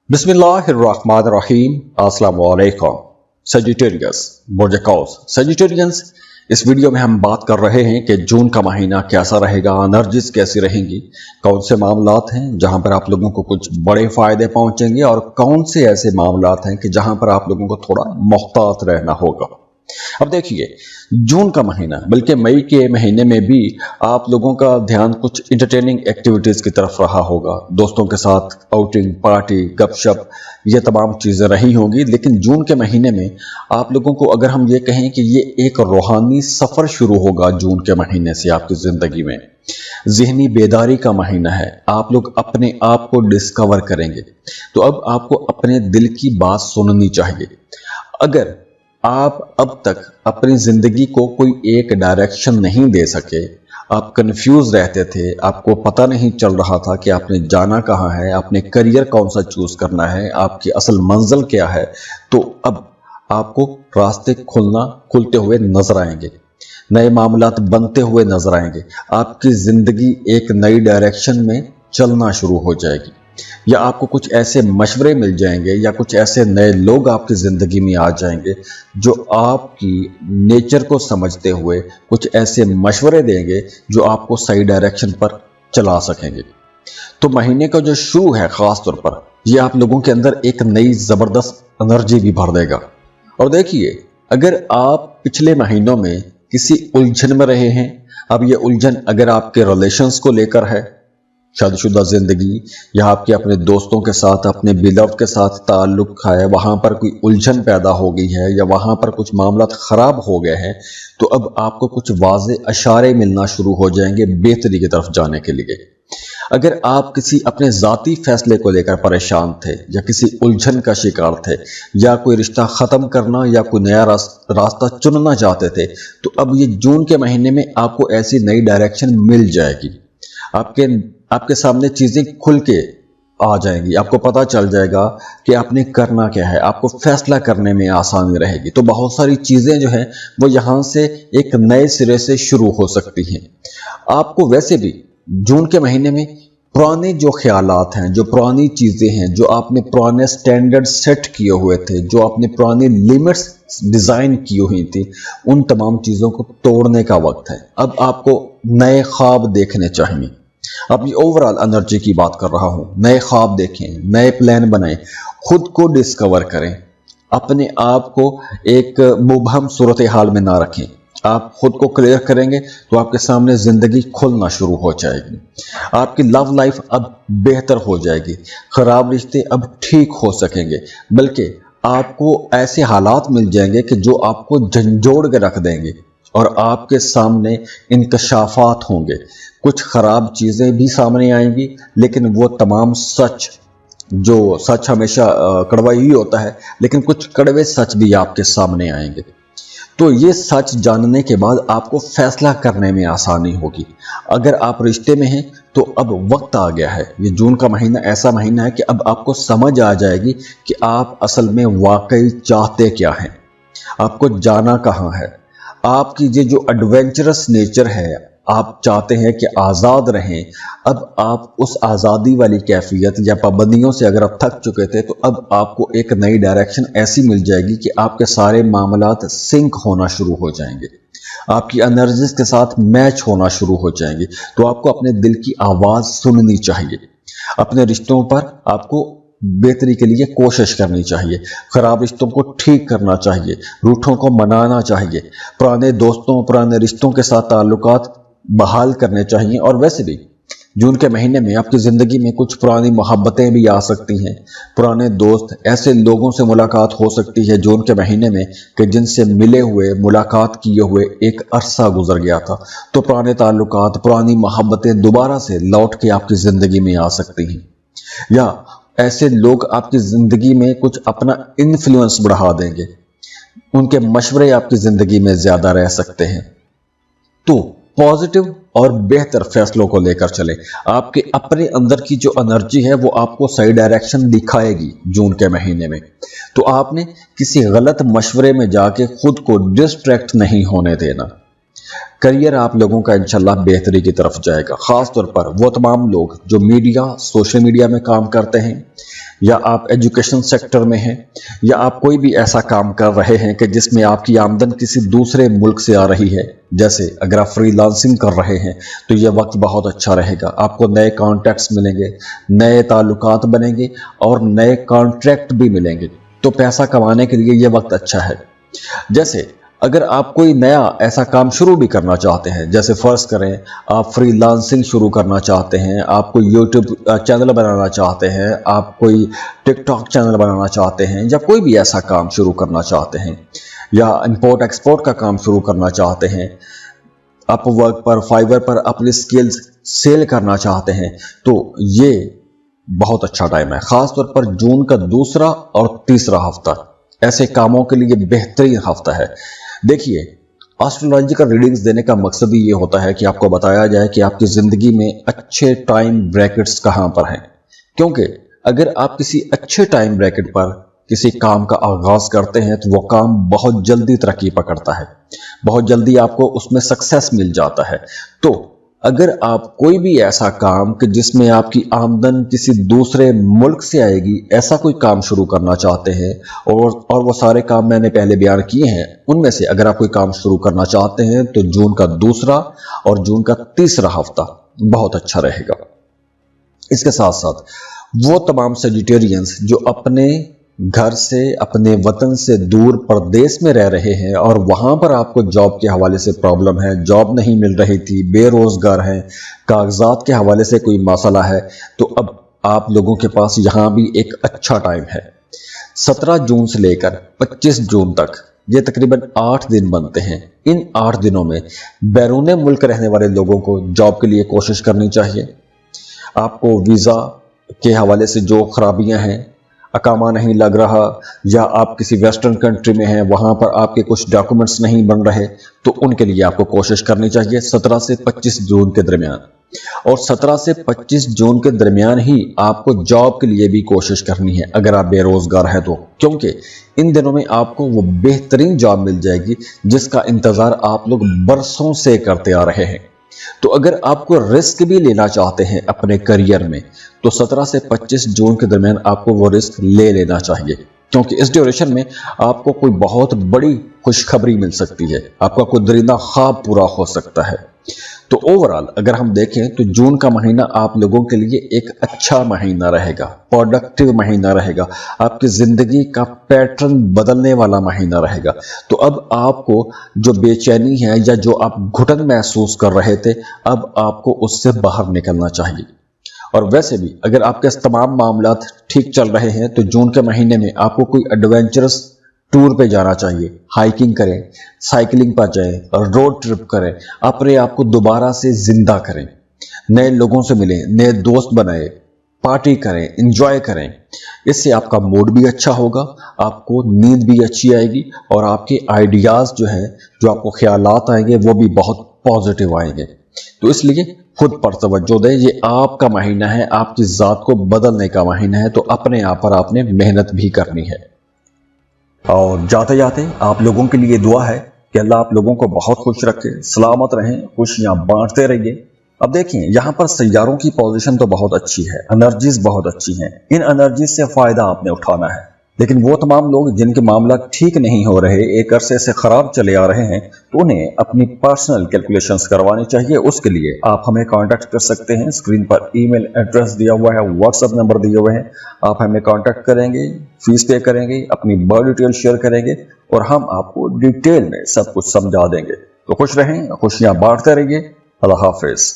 बिस्मिल्लाहिर्रहमानिर्रहीम अस्सलाम वालेकुम। सजिटेरियस बोर्जकॉस सजिटेरियंस, इस वीडियो में हम बात कर रहे हैं कि जून का महीना कैसा रहेगा, एनर्जीज कैसी रहेंगी, कौन से मामलात हैं जहां पर आप लोगों को कुछ बड़े फायदे पहुंचेंगे और कौन से ऐसे मामलात हैं कि जहां पर आप लोगों को थोड़ा मुहतात रहना होगा। अब देखिए, जून का महीना बल्कि मई के महीने में भी आप लोगों का ध्यान कुछ इंटरटेनिंग एक्टिविटीज की तरफ रहा होगा। दोस्तों के साथ आउटिंग, पार्टी, गपशप, ये तमाम चीजें रही होंगी। लेकिन जून के महीने में आप लोगों को अगर हम ये कहें कि ये एक रूहानी सफर शुरू होगा जून के महीने से आपकी जिंदगी में। ज़हनी बेदारी का महीना है, आप लोग अपने आप को डिस्कवर करेंगे। तो अब आपको अपने दिल की बात सुननी चाहिए। अगर आप अब तक अपनी जिंदगी को कोई एक डायरेक्शन नहीं दे सके, आप कंफ्यूज रहते थे, आपको पता नहीं चल रहा था कि आपने जाना कहाँ है, आपने करियर कौन सा चूज करना है, आपकी असल मंजिल क्या है, तो अब आपको रास्ते खुलते हुए नजर आएंगे, नए मामलात बनते हुए नजर आएंगे, आपकी जिंदगी एक नई डायरेक्शन में चलना शुरू हो जाएगी, या आपको कुछ ऐसे मशवरे मिल जाएंगे या कुछ ऐसे नए लोग आपकी ज़िंदगी में आ जाएंगे जो आपकी नेचर को समझते हुए कुछ ऐसे मशवरे देंगे जो आपको सही डायरेक्शन पर चला सकेंगे। तो महीने का जो शुरू है ख़ास तौर पर ये आप लोगों के अंदर एक नई ज़बरदस्त एनर्जी भी भर देगा। और देखिए, अगर आप पिछले महीनों में किसी उलझन में रहे हैं, अब ये उलझन अगर आपके रिलेशंस को लेकर है, शादीशुदा जिंदगी, या आपके अपने दोस्तों के साथ, अपने बिलव के साथ ताल्लुक है, वहां पर कोई उलझन पैदा हो गई है या वहां पर कुछ मामलात खराब हो गए हैं, तो अब आपको कुछ वाज़े इशारे मिलना शुरू हो जाएंगे बेहतरी की तरफ जाने के लिए। अगर आप किसी अपने ज़ाती फैसले को लेकर परेशान थे या किसी उलझन का शिकार थे या कोई रिश्ता ख़त्म करना या कोई नया रास्ता चुनना चाहते थे, तो अब ये जून के महीने में आपको ऐसी नई डायरेक्शन मिल जाएगी। आपके सामने चीज़ें खुल के आ जाएंगी, आपको पता चल जाएगा कि आपने करना क्या है, आपको फैसला करने में आसानी रहेगी। तो बहुत सारी चीज़ें जो हैं वो यहाँ से एक नए सिरे से शुरू हो सकती हैं। आपको वैसे भी जून के महीने में पुराने जो ख्यालात हैं, जो पुरानी चीज़ें हैं, जो आपने पुराने स्टैंडर्ड सेट किए हुए थे, जो आपने पुरानी लिमिट्स डिज़ाइन की हुई थी, उन तमाम चीज़ों को तोड़ने का वक्त है। अब आपको नए ख्वाब देखने चाहिए। अब ये ओवरऑल एनर्जी की बात कर रहा हूं। नए ख्वाब देखें, नए प्लान बनाएं, खुद को डिस्कवर करें, अपने आप को एक मुबहम सूरत हाल में ना रखें। आप खुद को क्लियर करेंगे तो आपके सामने जिंदगी खुलना शुरू हो जाएगी। आपकी लव लाइफ अब बेहतर हो जाएगी, खराब रिश्ते अब ठीक हो सकेंगे, बल्कि आपको ऐसे हालात मिल जाएंगे कि जो आपको झंझोड़ के रख देंगे और आपके सामने इंकशाफात होंगे। कुछ खराब चीज़ें भी सामने आएंगी, लेकिन वो तमाम सच, जो सच हमेशा कड़वा ही होता है, लेकिन कुछ कड़वे सच भी आपके सामने आएंगे। तो ये सच जानने के बाद आपको फैसला करने में आसानी होगी। अगर आप रिश्ते में हैं तो अब वक्त आ गया है। ये जून का महीना ऐसा महीना है कि अब आपको समझ आ जाएगी कि आप असल में वाकई चाहते क्या हैं, आपको जाना कहाँ है। आपकी ये जो एडवेंचरस नेचर है, आप चाहते हैं कि आज़ाद रहें, अब आप उस आज़ादी वाली कैफियत या पाबंदियों से अगर आप थक चुके थे, तो अब आपको एक नई डायरेक्शन ऐसी मिल जाएगी कि आपके सारे मामलात सिंक होना शुरू हो जाएंगे, आपकी एनर्जीज के साथ मैच होना शुरू हो जाएंगी। तो आपको अपने दिल की आवाज़ सुननी चाहिए, अपने रिश्तों पर आपको बेहतरी के लिए कोशिश करनी चाहिए, खराब रिश्तों को ठीक करना चाहिए, रूठों को मनाना चाहिए, पुराने दोस्तों, पुराने रिश्तों के साथ ताल्लुकात बहाल करने चाहिए। और वैसे भी जून के महीने में आपकी ज़िंदगी में कुछ पुरानी मोहब्बतें भी आ सकती हैं, पुराने दोस्त, ऐसे लोगों से मुलाकात हो सकती है जून के महीने में कि जिनसे मिले हुए, मुलाकात किए हुए एक अरसा गुजर गया था। तो पुराने ताल्लुकात, पुरानी मोहब्बतें दोबारा से लौट के आपकी ज़िंदगी में आ सकती हैं, या ऐसे लोग आपकी ज़िंदगी में कुछ अपना इन्फ्लुएंस बढ़ा देंगे, उनके मशवरे आपकी ज़िंदगी में ज़्यादा रह सकते हैं। तो पॉजिटिव और बेहतर फैसलों को लेकर चले। आपके अपने अंदर की जो एनर्जी है वो आपको सही डायरेक्शन दिखाएगी जून के महीने में। तो आपने किसी गलत मशवरे में जाके खुद को डिस्ट्रैक्ट नहीं होने देना। करियर आप लोगों का इंशाल्लाह बेहतरी की तरफ जाएगा। ख़ास तौर पर वो तमाम लोग जो सोशल मीडिया में काम करते हैं, یا आप एजुकेशन सेक्टर में हैं, या आप कोई भी ऐसा काम कर रहे हैं कि जिसमें आपकी आमदन किसी दूसरे मुल्क से आ रही है, जैसे अगर आप फ्रीलांसिंग कर रहे हैं तो यह वक्त बहुत अच्छा रहेगा। आपको नए कॉन्टैक्ट्स मिलेंगे, नए ताल्लुकात बनेंगे और नए कॉन्ट्रैक्ट भी मिलेंगे। तो पैसा कमाने के लिए यह वक्त अच्छा है। जैसे अगर आप कोई नया ऐसा काम शुरू भी करना चाहते हैं, जैसे फर्ज करें आप फ्रीलांसिंग शुरू करना चाहते हैं, आप कोई यूट्यूब चैनल बनाना चाहते हैं, आप कोई टिकटॉक चैनल बनाना चाहते हैं, या कोई भी ऐसा काम शुरू करना चाहते हैं, या इंपोर्ट एक्सपोर्ट का काम शुरू करना चाहते हैं, अपवर्क पर, फाइवर पर अपनी स्किल्स सेल करना चाहते हैं, तो ये बहुत अच्छा टाइम है। खास तौर पर जून का दूसरा और तीसरा हफ्ता ऐसे कामों के लिए बेहतरीन हफ्ता है। देखिए, एस्ट्रोलॉजिकल रीडिंग्स देने का मकसद ही ये होता है कि आपको बताया जाए कि आपकी जिंदगी में अच्छे टाइम ब्रैकेट्स कहां पर हैं, क्योंकि अगर आप किसी अच्छे टाइम ब्रैकेट पर किसी काम का आगाज करते हैं तो वो काम बहुत जल्दी तरक्की पकड़ता है, बहुत जल्दी आपको उसमें सक्सेस मिल जाता है। तो अगर आप कोई भी ऐसा काम कि जिसमें आपकी आमदन किसी दूसरे मुल्क से आएगी, ऐसा कोई काम शुरू करना चाहते हैं, और वो सारे काम मैंने पहले बयान किए हैं, उनमें से अगर आप कोई काम शुरू करना चाहते हैं तो जून का दूसरा और जून का तीसरा हफ्ता बहुत अच्छा रहेगा। इसके साथ साथ वो तमाम सेजिटेरियंस जो अपने घर से, अपने वतन से दूर प्रदेश में रह रहे हैं और वहां पर आपको जॉब के हवाले से प्रॉब्लम है, जॉब नहीं मिल रही थी, बेरोजगार हैं, कागजात के हवाले से कोई मसला है, तो अब आप लोगों के पास यहां भी एक अच्छा टाइम है। 17 जून से लेकर 25 जून तक ये तकरीबन 8 दिन बनते हैं। इन 8 दिनों में बैरून मुल्क रहने वाले लोगों को जॉब के लिए कोशिश करनी चाहिए। आपको वीज़ा के हवाले से जो खराबियां हैं, अकामा नहीं लग रहा, या आप किसी वेस्टर्न कंट्री में हैं, वहां पर आपके कुछ डॉक्यूमेंट्स नहीं बन रहे, तो उनके लिए आपको कोशिश करनी चाहिए 17 से 25 जून के दरमियान। और 17 से 25 जून के दरमियान ही आपको जॉब के लिए भी कोशिश करनी है अगर आप बेरोजगार हैं तो, क्योंकि इन दिनों में आपको वो बेहतरीन जॉब मिल जाएगी जिसका इंतजार आप लोग बरसों से करते आ रहे हैं। तो अगर आपको रिस्क भी लेना चाहते हैं अपने करियर में, तो 17 से 25 जून के दरमियान आपको वो रिस्क ले लेना चाहिए, क्योंकि इस ड्यूरेशन में आपको कोई बहुत बड़ी खुशखबरी मिल सकती है, आपका कोई दरिंदा ख्वाब पूरा हो सकता है। तो ओवरऑल अगर हम देखें तो जून का महीना आप लोगों के लिए एक अच्छा महीना रहेगा, प्रोडक्टिव महीना रहेगा, आपकी जिंदगी का पैटर्न बदलने वाला महीना रहेगा। तो अब आपको जो बेचैनी है या जो आप घुटन महसूस कर रहे थे, अब आपको उससे बाहर निकलना चाहिए। और वैसे भी अगर आपके तमाम मामलात ठीक चल रहे हैं तो जून के महीने में आपको कोई एडवेंचरस टूर पे जाना चाहिए, हाइकिंग करें, साइकिलिंग पर जाएं, रोड ट्रिप करें, अपने आप को दोबारा से जिंदा करें, नए लोगों से मिलें, नए दोस्त बनाएं, पार्टी करें, एंजॉय करें। इससे आपका मूड भी अच्छा होगा, आपको नींद भी अच्छी आएगी और आपके आइडियाज जो हैं, जो आपको ख्यालात आएंगे, वो भी बहुत पॉजिटिव आएंगे। तो इसलिए खुद पर तवज्जो दें, ये आपका महीना है, आपकी ज़ात को बदलने का महीना है, तो अपने आप पर आपने मेहनत भी करनी है। और जाते जाते आप लोगों के लिए दुआ है कि अल्लाह आप लोगों को बहुत खुश रखे, सलामत रहें, खुशियां बांटते रहिए। अब देखिए, यहाँ पर सैयारों की पोजीशन तो बहुत अच्छी है, एनर्जीज बहुत अच्छी हैं, इन एनर्जीज से फायदा आपने उठाना है। लेकिन वो तमाम लोग जिनके मामला ठीक नहीं हो रहे, एक अरसे से खराब चले आ रहे हैं, तो उन्हें अपनी पर्सनल कैलकुलेशंस करवानी चाहिए। उसके लिए आप हमें कांटेक्ट कर सकते हैं, स्क्रीन पर ईमेल एड्रेस दिया हुआ है, व्हाट्सएप नंबर दिए हुए हैं, आप हमें कांटेक्ट करेंगे, फीस पे करेंगे, अपनी बर्थ डिटेल शेयर करेंगे और हम आपको डिटेल में सब कुछ समझा देंगे। तो खुश रहें, खुशियां बांटते रहिए। अल्लाह हाफिज।